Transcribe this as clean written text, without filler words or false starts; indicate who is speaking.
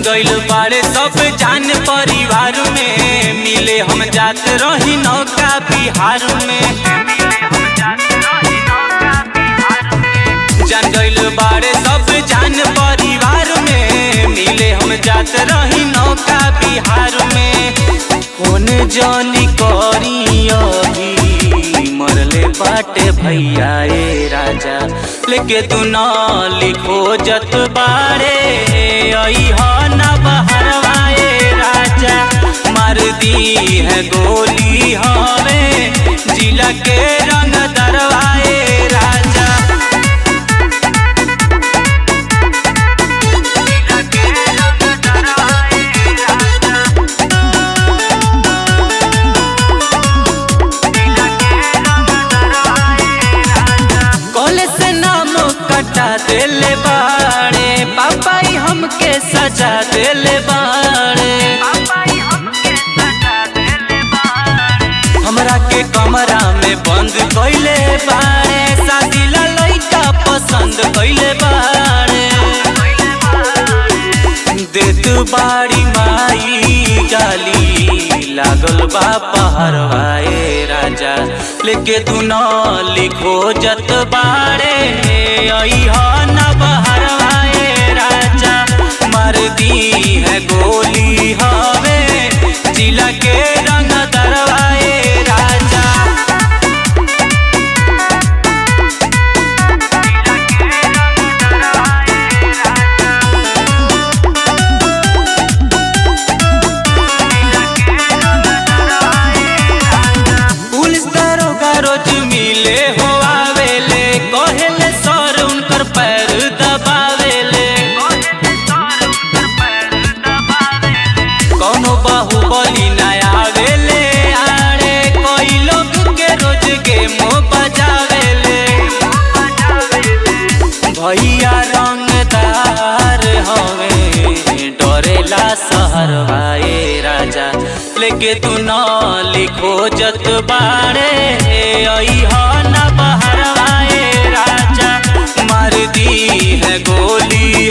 Speaker 1: गइल बाड़े सब जान परिवार में, मिले हम जात रही नौका बिहार में। जान गइल बाड़े सब जान परिवार में, मिले हम जात रही नौका बिहार में। कौन जानी करी अभी मरले बाटे भैया ए राजा, लेके तू न लिखो जत बाड़े ना बहरवा ए राजा। मार दी है गोली हमें जिला के रंग दरवाए राजा। कॉलेज से नाम कटा देले बाड़े, पापा ही हमके सजा देले बाड़े। हमरा के कमरा में बंद कइले बाड़े, शादी ला लइका पसंद कइले बाड़े। देत बाड़ी माई गाली लागल बा पहरवाए राजा, लेके तू न लिखो जत बाड़े ना बहरवाए राजा। मार दी है गोली हमें जिला के रंग दरवाए राजा। पुलिस दरोगा रोज मिले हो आवेले, कहेले सर उनकर पैर दबावेले। कौनो बाहुबली ना आवेले आड़े, कोई लोग के रोज गेम बजावेले। भैया रंगदार हवे डरेला सहरवाए राजा, लेके तू न लिखो जत बाड़े ना बहरवाए राजा। मार दी है गोली